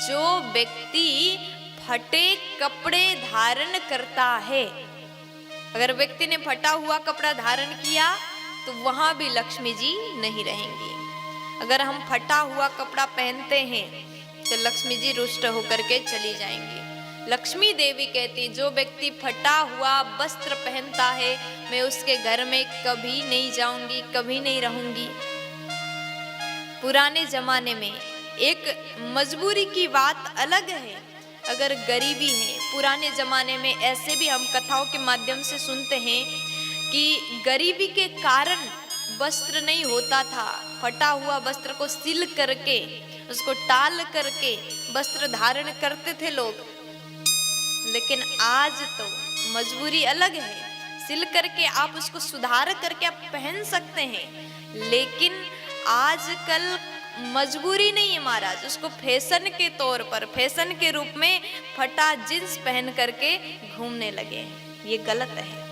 जो व्यक्ति फटे कपड़े धारण करता है, अगर व्यक्ति ने फटा हुआ कपड़ा धारण किया तो वहां भी लक्ष्मी जी नहीं रहेंगी। अगर हम फटा हुआ कपड़ा पहनते हैं तो लक्ष्मी जी रुष्ट होकर के चली जाएंगी। लक्ष्मी देवी कहती, जो व्यक्ति फटा हुआ वस्त्र पहनता है मैं उसके घर में कभी नहीं जाऊंगी, कभी नहीं रहूंगी। पुराने जमाने में एक मजबूरी की बात अलग है, अगर गरीबी है। पुराने जमाने में ऐसे भी हम कथाओं के माध्यम से सुनते हैं कि गरीबी के कारण वस्त्र नहीं होता था, फटा हुआ वस्त्र को सिल करके उसको टाल करके वस्त्र धारण करते थे लोग। लेकिन आज तो मजबूरी अलग है, सिल करके आप उसको सुधार करके आप पहन सकते हैं। लेकिन आजकल मजबूरी नहीं है महाराज, उसको फैशन के तौर पर, फैशन के रूप में फटा जींस पहन करके घूमने लगे। ये गलत है।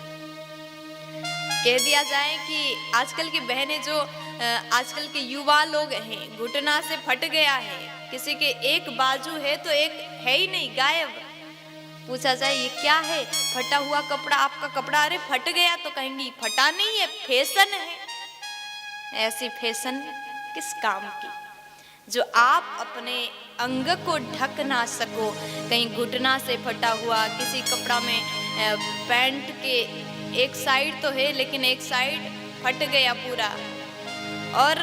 कह दिया जाए कि आजकल की बहनें जो आजकल के युवा लोग हैं, घुटना से फट गया है, किसी के एक बाजू है तो एक है ही नहीं, गायब। पूछा जाए ये क्या है, फटा हुआ कपड़ा, आपका कपड़ा, अरे फट गया, तो कहेंगी फटा नहीं है, फैशन है। ऐसी फैशन किस काम की, जो आप अपने अंग को ढक ना सको। कहीं घुटना से फटा हुआ, किसी कपड़ा में पैंट के एक साइड तो है लेकिन एक साइड फट गया पूरा। और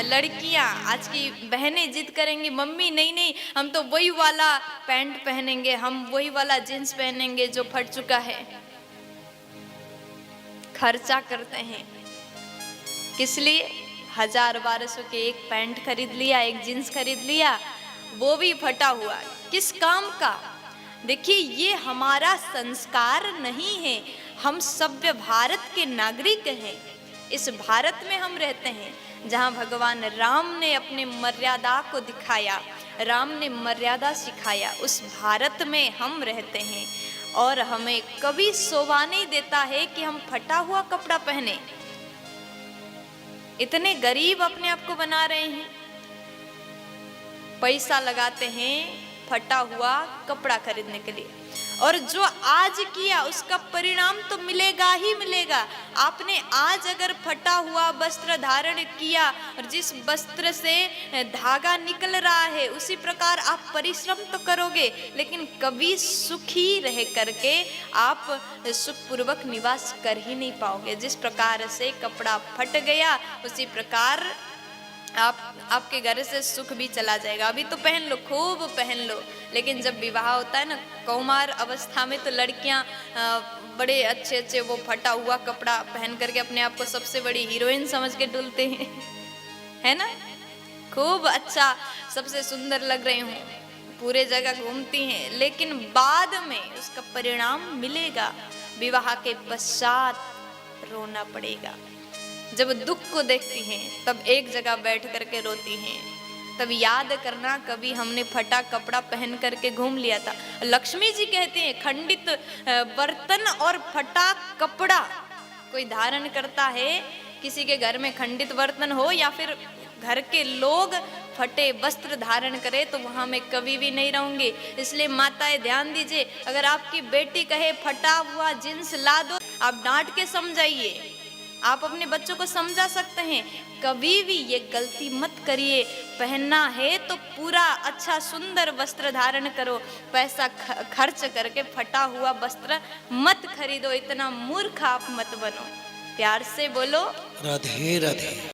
लड़कियां, आज की बहनें जिद करेंगी, मम्मी नहीं नहीं हम तो वही वाला पैंट पहनेंगे, हम वही वाला जींस पहनेंगे जो फट चुका है। खर्चा करते हैं किस लिए, 1000-1200 के एक पैंट खरीद लिया, एक जींस खरीद लिया, वो भी फटा हुआ, किस काम का। देखिए ये हमारा संस्कार नहीं है। हम सभ्य भारत के नागरिक हैं। इस भारत में हम रहते हैं जहाँ भगवान राम ने अपने मर्यादा को दिखाया, राम ने मर्यादा सिखाया, उस भारत में हम रहते हैं। और हमें कभी शोभा नहीं देता है कि हम फटा हुआ कपड़ा पहने। इतने गरीब अपने आप को बना रहे हैं, पैसा लगाते हैं फटा हुआ कपड़ा खरीदने के लिए, और जो आज किया उसका परिणाम तो मिलेगा ही मिलेगा। आपने आज अगर फटा हुआ वस्त्र धारण किया और जिस वस्त्र से धागा निकल रहा है उसी प्रकार आप परिश्रम तो करोगे, लेकिन कभी सुखी रह करके आप सुखपूर्वक निवास कर ही नहीं पाओगे। जिस प्रकार से कपड़ा फट गया उसी प्रकार आपके घर से सुख भी चला जाएगा। अभी तो पहन लो, खूब पहन लो, लेकिन जब विवाह होता है ना, कौमार अवस्था में, तो लड़कियां बड़े अच्छे अच्छे वो फटा हुआ कपड़ा पहन करके अपने आप को सबसे बड़ी हीरोइन समझ के डुलते हैं, है ना, खूब अच्छा, सबसे सुंदर लग रहे हूँ, पूरे जगह घूमती हैं। लेकिन बाद में उसका परिणाम मिलेगा, विवाह के पश्चात रोना पड़ेगा। जब दुख को देखती हैं तब एक जगह बैठ करके रोती हैं, तब याद करना कभी हमने फटा कपड़ा पहन करके घूम लिया था। लक्ष्मी जी कहते हैं खंडित बर्तन और फटा कपड़ा कोई धारण करता है, किसी के घर में खंडित बर्तन हो या फिर घर के लोग फटे वस्त्र धारण करें तो वहां मैं कभी भी नहीं रहूंगी। इसलिए माताएं ध्यान दीजिए, अगर आपकी बेटी कहे फटा हुआ जींस ला दो, आप डांट के समझाइए, आप अपने बच्चों को समझा सकते हैं। कभी भी ये गलती मत करिए, पहनना है तो पूरा अच्छा सुंदर वस्त्र धारण करो, पैसा खर्च करके फटा हुआ वस्त्र मत खरीदो। इतना मूर्ख आप मत बनो। प्यार से बोलो राधे राधे।